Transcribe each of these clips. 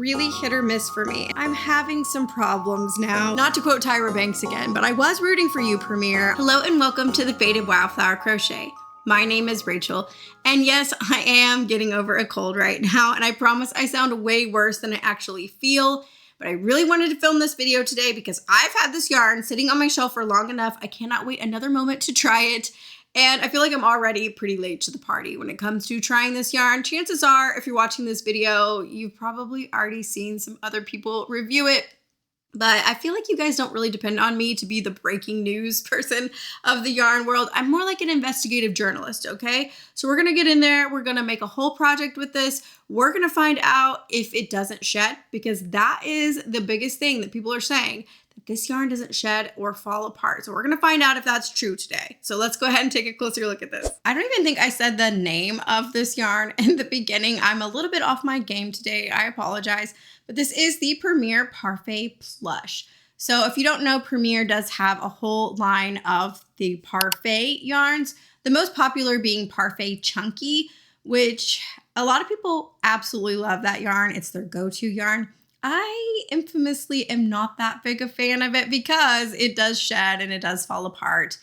really hit or miss for me. I'm having some problems now. Not to quote Tyra Banks again, but I was rooting for you, Premier. Hello and welcome to the Faded Wildflower Crochet. My name is Rachel, and yes, I am getting over a cold right now, and I promise I sound way worse than I actually feel, but I really wanted to film this video today because I've had this yarn sitting on my shelf for long enough. I cannot wait another moment to try it, and I feel like I'm already pretty late to the party when it comes to trying this yarn. Chances are, if you're watching this video, you've probably already seen some other people review it. But I feel like you guys don't really depend on me to be the breaking news person of the yarn world. I'm more like an investigative journalist, okay? So we're gonna get in there, we're gonna make a whole project with this. We're gonna find out if it doesn't shed, because that is the biggest thing that people are saying, that this yarn doesn't shed or fall apart. So we're gonna find out if that's true today. So let's go ahead and take a closer look at this. I don't even think I said the name of this yarn in the beginning. I'm a little bit off my game today, I apologize. But this is the Premier Parfait Plush. So if you don't know, Premier does have a whole line of the Parfait yarns. The most popular being Parfait Chunky, which a lot of people absolutely love that yarn. It's their go-to yarn. I infamously am not that big a fan of it because it does shed and it does fall apart.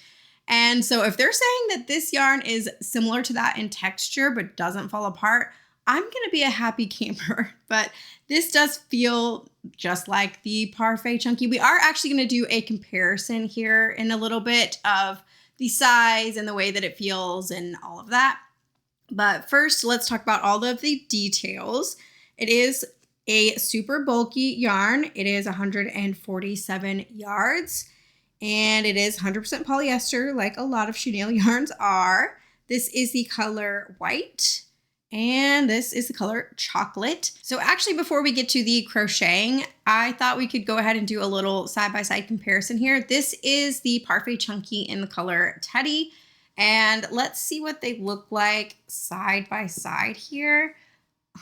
And so if they're saying that this yarn is similar to that in texture but doesn't fall apart, I'm gonna be a happy camper. But this does feel just like the Parfait Chunky. We are actually gonna do a comparison here in a little bit of the size and the way that it feels and all of that. But first, let's talk about all of the details. It is a super bulky yarn. It is 147 yards, and it is 100% polyester, like a lot of chenille yarns are. This is the color white. And this is the color chocolate. So actually, before we get to the crocheting, I thought we could go ahead and do a little side-by-side comparison here. This is the Parfait Chunky in the color Teddy. And let's see what they look like side by side here.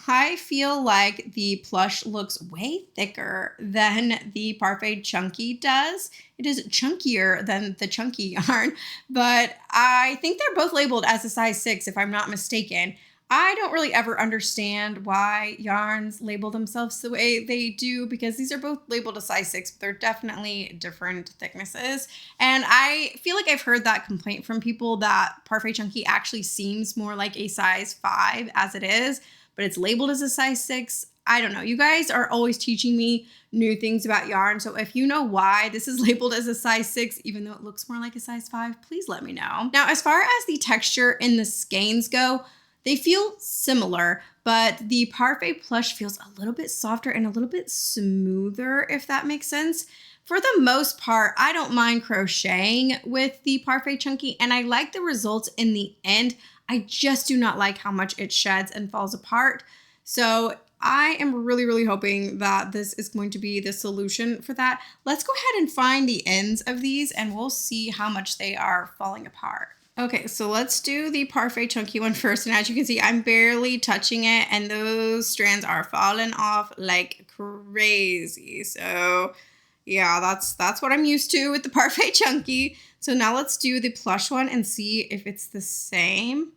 I feel like the plush looks way thicker than the Parfait Chunky does. It is chunkier than the chunky yarn, but I think they're both labeled as a size 6 if I'm not mistaken. I don't really ever understand why yarns label themselves the way they do, because these are both labeled a size 6, but they're definitely different thicknesses. And I feel like I've heard that complaint from people that Parfait Chunky actually seems more like a size 5 as it is, but it's labeled as a size 6. I don't know. You guys are always teaching me new things about yarn. So if you know why this is labeled as a size 6, even though it looks more like a size 5, please let me know. Now, as far as the texture and the skeins go, they feel similar, but the Parfait Plush feels a little bit softer and a little bit smoother, if that makes sense. For the most part, I don't mind crocheting with the Parfait Chunky, and I like the results in the end. I just do not like how much it sheds and falls apart. So I am really, really hoping that this is going to be the solution for that. Let's go ahead and find the ends of these, and we'll see how much they are falling apart. Okay, so let's do the Parfait Chunky one first. And as you can see, I'm barely touching it, and those strands are falling off like crazy. So yeah, that's what I'm used to with the Parfait Chunky. So now let's do the plush one and see if it's the same.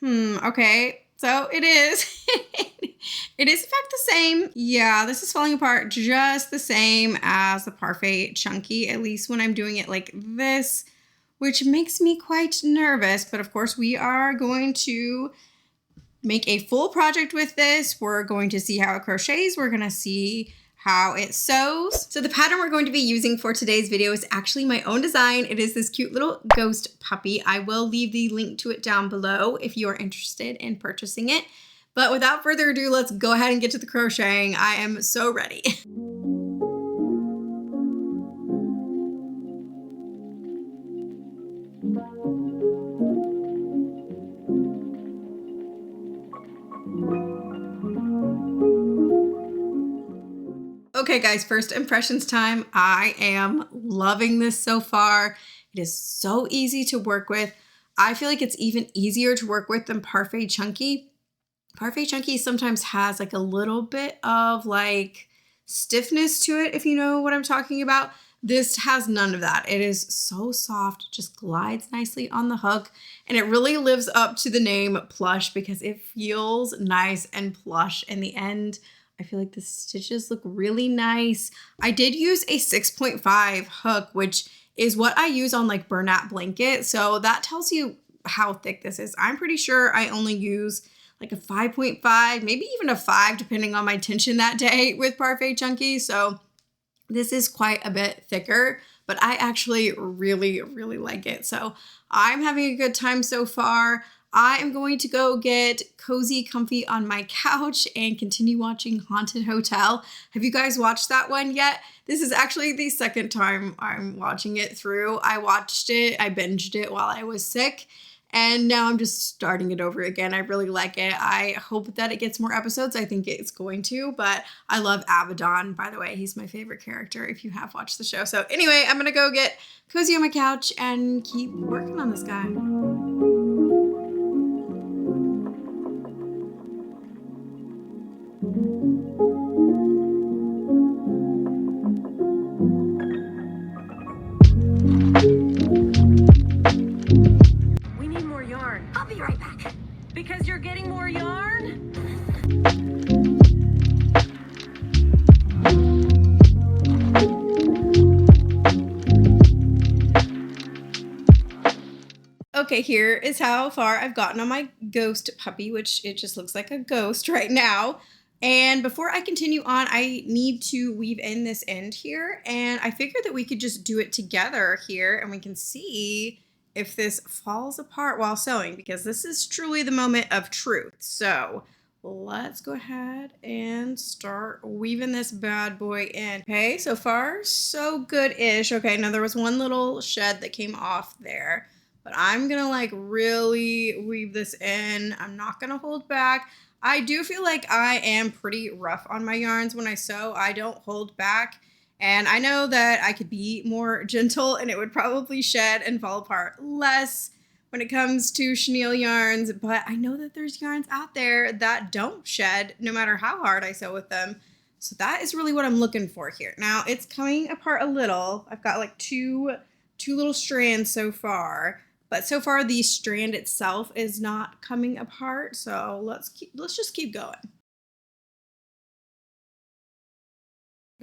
Okay, so it is. It is in fact the same. Yeah, this is falling apart just the same as the Parfait Chunky, at least when I'm doing it like this, which makes me quite nervous. But of course, we are going to make a full project with this. We're going to see how it crochets. We're going to see how it sews. So the pattern we're going to be using for today's video is actually my own design. It is this cute little ghost puppy. I will leave the link to it down below if you are interested in purchasing it. But without further ado, let's go ahead and get to the crocheting. I am so ready. Okay guys, first impressions time. I am loving this so far. It is so easy to work with. I feel like it's even easier to work with than Parfait Chunky. Parfait Chunky sometimes has like a little bit of like stiffness to it, if you know what I'm talking about. This has none of that. It is so soft, just glides nicely on the hook, and it really lives up to the name plush because it feels nice and plush in the end. I feel like the stitches look really nice. I did use a 6.5 hook, which is what I use on like burlap blanket. So that tells you how thick this is. I'm pretty sure I only use like a 5.5, maybe even a 5, depending on my tension that day with Parfait Chunky. So this is quite a bit thicker, but I actually really, really like it. So I'm having a good time so far. I am going to go get cozy, comfy on my couch and continue watching Haunted Hotel. Have you guys watched that one yet? This is actually the second time I'm watching it through. I binged it while I was sick, and now I'm just starting it over again. I really like it. I hope that it gets more episodes. I think it's going to, but I love Abaddon, by the way. He's my favorite character if you have watched the show. So anyway, I'm gonna go get cozy on my couch and keep working on this guy. I'll be right back. Because you're getting more yarn? Okay, here is how far I've gotten on my ghost puppy, which it just looks like a ghost right now. And before I continue on, I need to weave in this end here. And I figured that we could just do it together here and we can see if this falls apart while sewing, because this is truly the moment of truth. So let's go ahead and start weaving this bad boy in. Okay, so far so good-ish. Okay, now there was one little shed that came off there, but I'm gonna like really weave this in. I'm not gonna hold back. I do feel like I am pretty rough on my yarns when I sew. I don't hold back. And I know that I could be more gentle and it would probably shed and fall apart less when it comes to chenille yarns, but I know that there's yarns out there that don't shed no matter how hard I sew with them. So that is really what I'm looking for here. Now it's coming apart a little. I've got like two little strands so far, but so far the strand itself is not coming apart. So let's just keep going.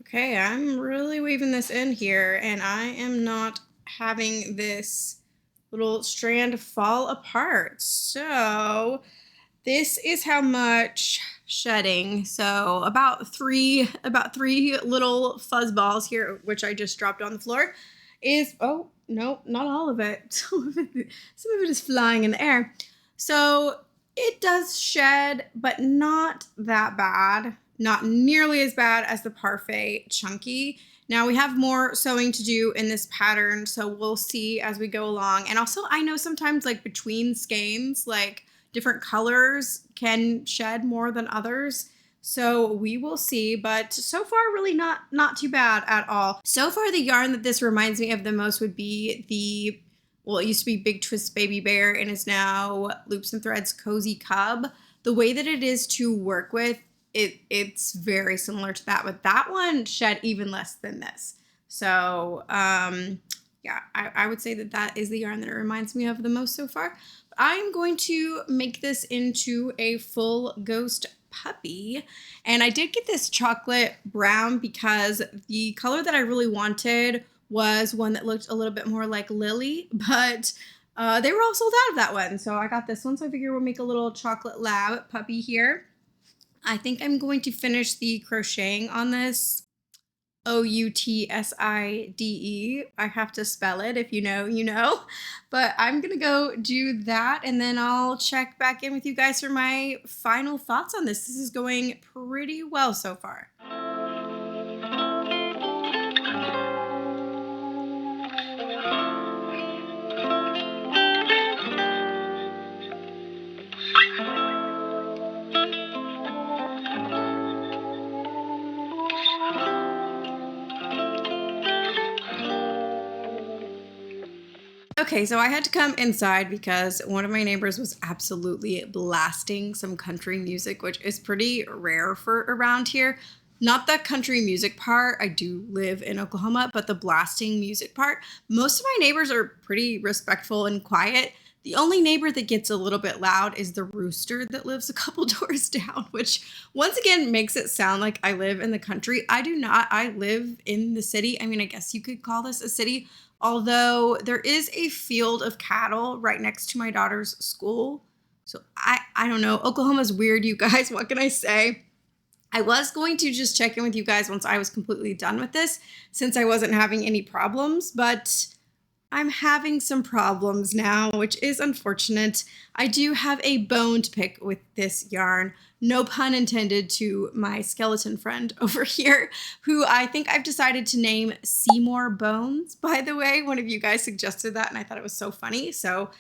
Okay, I'm really weaving this in here, and I am not having this little strand fall apart. So this is how much shedding. So about three little fuzz balls here, which I just dropped on the floor, is, oh no, not all of it. Some of it is flying in the air. So it does shed, but not that bad. Not nearly as bad as the Parfait Chunky. Now we have more sewing to do in this pattern, so we'll see as we go along. And also I know sometimes like between skeins, like different colors can shed more than others. So we will see, but so far really not too bad at all. So far the yarn that this reminds me of the most would be well, it used to be Big Twist Baby Bear and is now Loops and Threads Cozy Cub. The way that it is to work with, it's very similar to that, but that one shed even less than this. So yeah, I would say that is the yarn that it reminds me of the most so far. I'm going to make this into a full ghost puppy, and I did get this chocolate brown because the color that I really wanted was one that looked a little bit more like Lily, but they were all sold out of that one. So I got this one, so I figure we'll make a little chocolate lab puppy here. I think I'm going to finish the crocheting on this. Outside. I have to spell it. If you know, you know. But I'm going to go do that, and then I'll check back in with you guys for my final thoughts on this. This is going pretty well so far. Okay, so I had to come inside because one of my neighbors was absolutely blasting some country music, which is pretty rare for around here. Not the country music part, I do live in Oklahoma, but the blasting music part. Most of my neighbors are pretty respectful and quiet. The only neighbor that gets a little bit loud is the rooster that lives a couple doors down, which once again makes it sound like I live in the country. I do not. I live in the city. I mean, I guess you could call this a city, although there is a field of cattle right next to my daughter's school. So I don't know. Oklahoma's weird, you guys. What can I say? I was going to just check in with you guys once I was completely done with this, since I wasn't having any problems, but I'm having some problems now, which is unfortunate. I do have a bone to pick with this yarn. No pun intended to my skeleton friend over here, who I think I've decided to name Seymour Bones, by the way. One of you guys suggested that, and I thought it was so funny. So,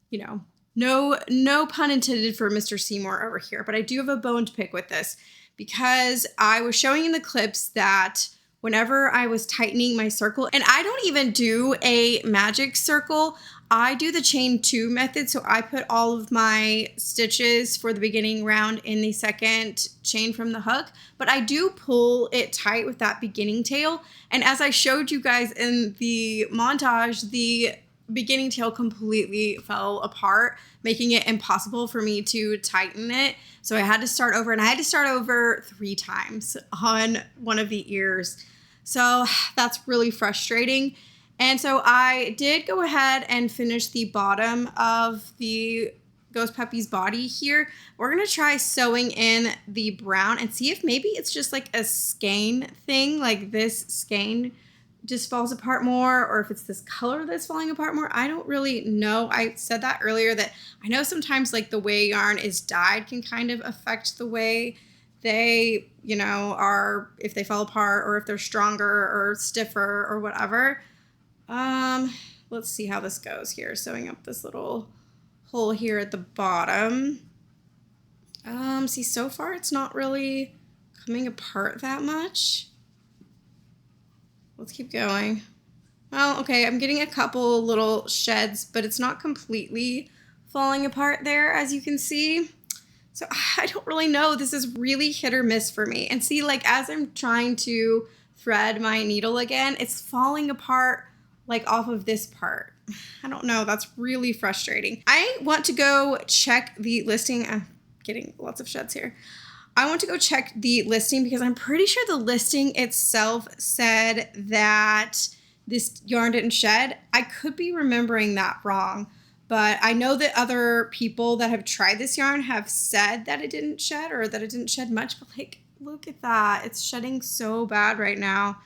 you know, no pun intended for Mr. Seymour over here, but I do have a bone to pick with this because I was showing in the clips that whenever I was tightening my circle, and I don't even do a magic circle, I do the chain 2 method. So I put all of my stitches for the beginning round in the second chain from the hook, but I do pull it tight with that beginning tail. And as I showed you guys in the montage, the beginning tail completely fell apart, making it impossible for me to tighten it. So I had to start over, and I had to start over 3 times on one of the ears. So that's really frustrating. And so I did go ahead and finish the bottom of the Ghost Puppy's body here. We're going to try sewing in the brown and see if maybe it's just like a skein thing, like this skein just falls apart more, or if it's this color that's falling apart more. I don't really know. I said that earlier that I know sometimes like the way yarn is dyed can kind of affect the way they, you know, are, if they fall apart or if they're stronger or stiffer or whatever. Let's see how this goes here. Sewing up this little hole here at the bottom. See, so far it's not really coming apart that much. Let's keep going. Well, okay, I'm getting a couple little sheds, but it's not completely falling apart there, as you can see. So I don't really know. This is really hit or miss for me. And see, like as I'm trying to thread my needle again, it's falling apart like off of this part. I don't know. That's really frustrating. I want to go check the listing. I'm getting lots of sheds here. I want to go check the listing because I'm pretty sure the listing itself said that this yarn didn't shed. I could be remembering that wrong, but I know that other people that have tried this yarn have said that it didn't shed or that it didn't shed much, but like, look at that. It's shedding so bad right now.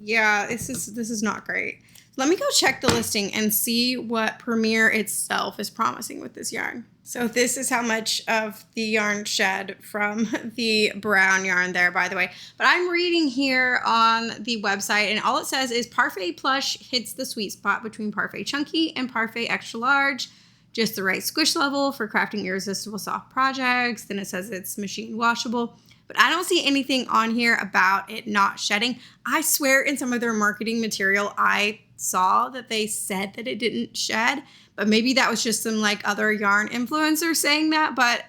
Yeah, this is not great. Let me go check the listing and see what Premier itself is promising with this yarn. So this is how much of the yarn shed from the brown yarn there, by the way. But I'm reading here on the website, and all it says is Parfait Plush hits the sweet spot between Parfait Chunky and Parfait Extra Large. Just the right squish level for crafting irresistible soft projects. Then it says it's machine washable. But I don't see anything on here about it not shedding. I swear in some of their marketing material, I saw that they said that it didn't shed, but maybe that was just some like other yarn influencer saying that. But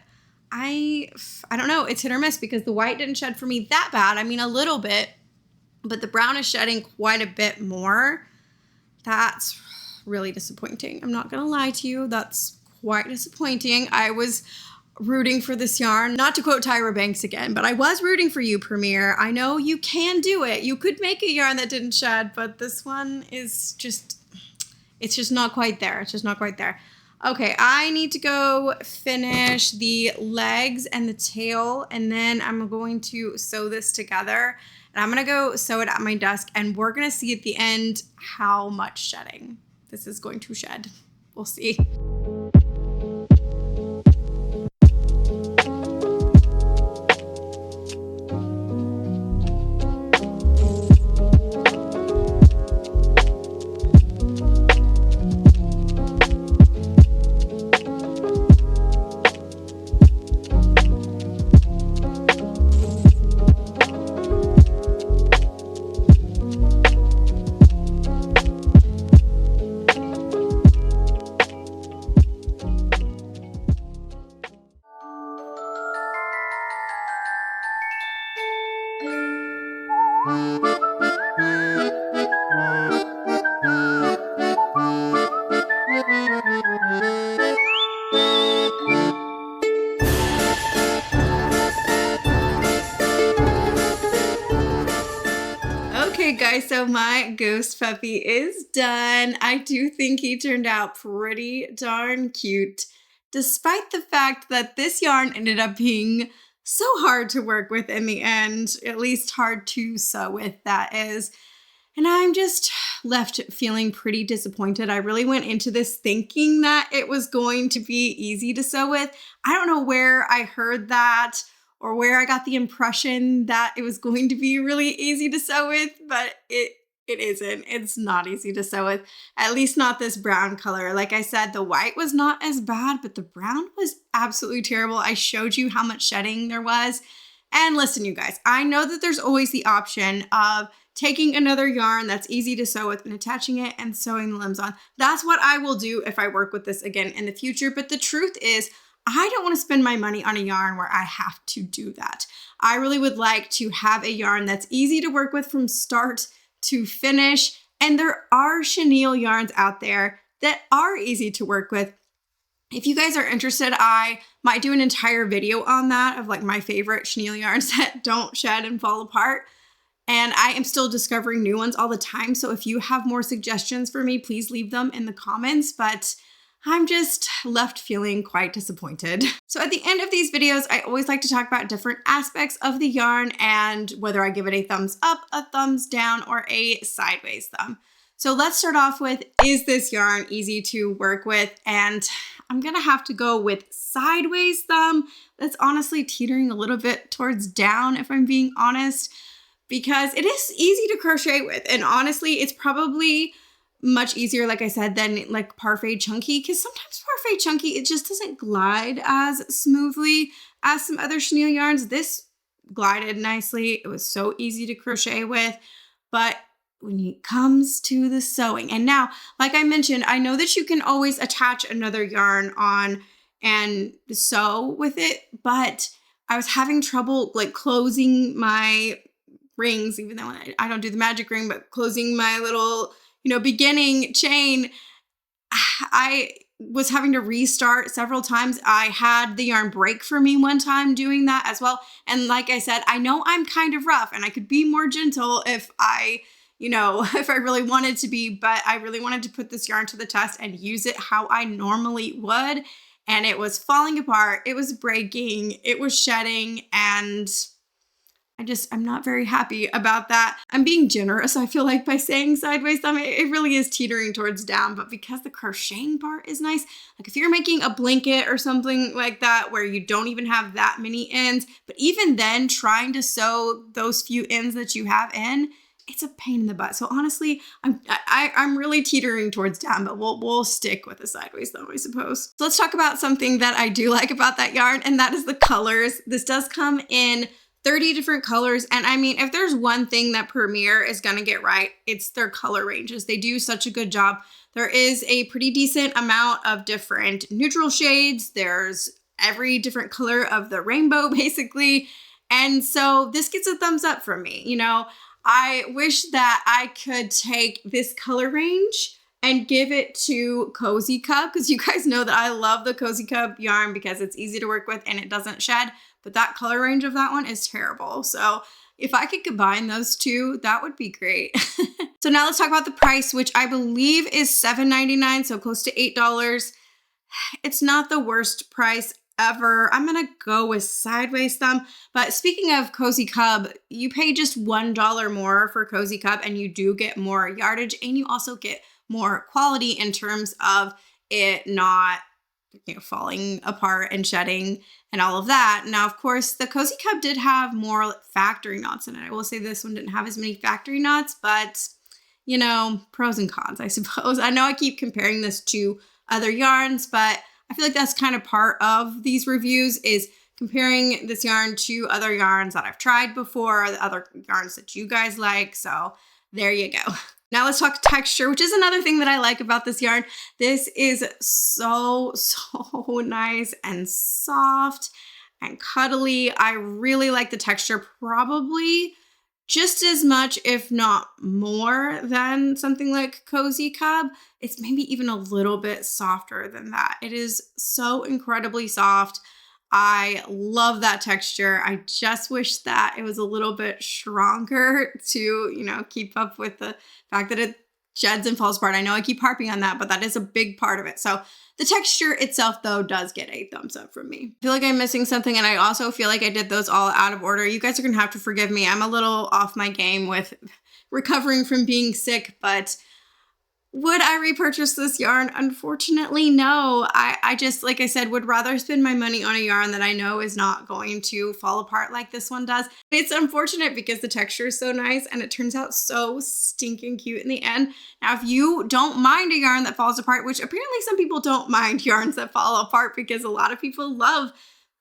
I don't know. It's hit or miss because the white didn't shed for me that bad. I mean, a little bit, but the brown is shedding quite a bit more. That's really disappointing. I'm not going to lie to you. That's quite disappointing. I was rooting for this yarn. Not to quote Tyra Banks again, but I was rooting for you, Premier. I know you can do it. You could make a yarn that didn't shed, but this one is just, it's just not quite there. It's just not quite there. Okay, I need to go finish the legs and the tail, and then I'm going to sew this together. And I'm going to go sew it at my desk, and we're going to see at the end how much shedding this is going to shed. We'll see. Okay guys, so my ghost puppy is done. I do think he turned out pretty darn cute, despite the fact that this yarn ended up being so hard to work with in the end, at least hard to sew with, that is. And I'm just left feeling pretty disappointed. I really went into this thinking that it was going to be easy to sew with. I don't know where I heard that or where I got the impression that it was going to be really easy to sew with, but it isn't. It's not easy to sew with, at least not this brown color. Like I said, the white was not as bad, but the brown was absolutely terrible. I showed you how much shedding there was. And listen, you guys, I know that there's always the option of taking another yarn that's easy to sew with and attaching it and sewing the limbs on. That's what I will do if I work with this again in the future. But the truth is, I don't want to spend my money on a yarn where I have to do that. I really would like to have a yarn that's easy to work with from start to finish. And there are chenille yarns out there that are easy to work with. If you guys are interested, I might do an entire video on that of like my favorite chenille yarns that don't shed and fall apart. And I am still discovering new ones all the time. So if you have more suggestions for me, please leave them in the comments. But I'm just left feeling quite disappointed. So at the end of these videos, I always like to talk about different aspects of the yarn and whether I give it a thumbs up, a thumbs down, or a sideways thumb. So let's start off with, is this yarn easy to work with? And I'm gonna have to go with sideways thumb. That's honestly teetering a little bit towards down, if I'm being honest, because it is easy to crochet with. And honestly, it's probably much easier, like I said, than like Parfait Chunky, because sometimes Parfait Chunky, it just doesn't glide as smoothly as some other chenille yarns. This glided nicely. It was so easy to crochet with, but when it comes to the sewing, and now, like I mentioned, I know that you can always attach another yarn on and sew with it, but I was having trouble like closing my rings, even though I don't do the magic ring, but closing my little, beginning chain. I was having to restart several times. I had the yarn break for me one time doing that as well. And like I said, I know I'm kind of rough and I could be more gentle if I really wanted to be, but I really wanted to put this yarn to the test and use it how I normally would. And it was falling apart. It was breaking. It was shedding. And I'm not very happy about that. I'm being generous, I feel like, by saying sideways thumb. It really is teetering towards down, but because the crocheting part is nice, like if you're making a blanket or something like that where you don't even have that many ends, but even then trying to sew those few ends that you have in, it's a pain in the butt. So honestly, I'm really teetering towards down, but we'll stick with the sideways thumb, I suppose. So let's talk about something that I do like about that yarn, and that is the colors. This does come in 30 different colors. And I mean, if there's one thing that Premier is going to get right, it's their color ranges. They do such a good job. There is a pretty decent amount of different neutral shades. There's every different color of the rainbow, basically. And so this gets a thumbs up from me. I wish that I could take this color range and give it to Cozy Cub, because you guys know that I love the Cozy Cub yarn because it's easy to work with and it doesn't shed. But that color range of that one is terrible. So if I could combine those two, that would be great. So now let's talk about the price, which I believe is $7.99, so close to $8. It's not the worst price ever. I'm gonna go with sideways thumb. But speaking of Cozy Cub, you pay just $1 more for Cozy Cub and you do get more yardage, and you also get more quality in terms of it not falling apart and shedding and all of that. Now, of course, the Cozy Cub did have more factory knots in it. I will say this one didn't have as many factory knots, but pros and cons, I suppose. I know I keep comparing this to other yarns, but I feel like that's kind of part of these reviews, is comparing this yarn to other yarns that I've tried before, the other yarns that you guys like. So there you go. Now let's talk texture, which is another thing that I like about this yarn. This is so nice and soft and cuddly. I really like the texture, probably just as much, if not more, than something like Cozy Cub. It's maybe even a little bit softer than that. It is so incredibly soft. I love that texture. I just wish that it was a little bit stronger to, you know, keep up with the fact that it sheds and falls apart. I know I keep harping on that, but that is a big part of it. So the texture itself, though, does get a thumbs up from me. I feel like I'm missing something, and I also feel like I did those all out of order. You guys are gonna have to forgive me. I'm a little off my game with recovering from being sick, but would I repurchase this yarn? Unfortunately, no. I just, like I said, would rather spend my money on a yarn that I know is not going to fall apart like this one does. It's unfortunate because the texture is so nice and it turns out so stinking cute in the end. Now, if you don't mind a yarn that falls apart, which apparently some people don't mind yarns that fall apart because a lot of people love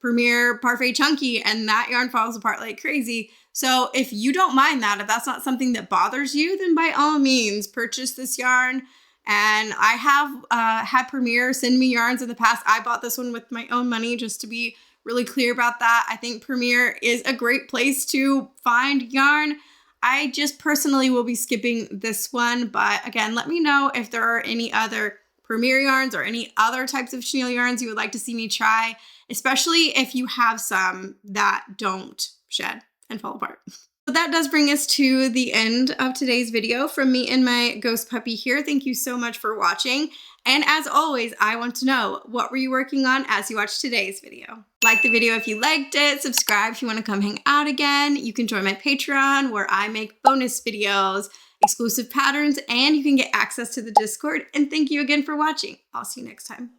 Premier Parfait Chunky and that yarn falls apart like crazy. So if you don't mind that, if that's not something that bothers you, then by all means purchase this yarn. And I have had Premier send me yarns in the past. I bought this one with my own money, just to be really clear about that. I think Premier is a great place to find yarn. I just personally will be skipping this one. But again, let me know if there are any other Premier yarns or any other types of chenille yarns you would like to see me try, especially if you have some that don't shed and fall apart. So that does bring us to the end of today's video from me and my ghost puppy here. Thank you so much for watching. And as always, I want to know, what were you working on as you watched today's video? Like the video if you liked it, subscribe if you want to come hang out again. You can join my Patreon where I make bonus videos, exclusive patterns, and you can get access to the Discord. And thank you again for watching. I'll see you next time.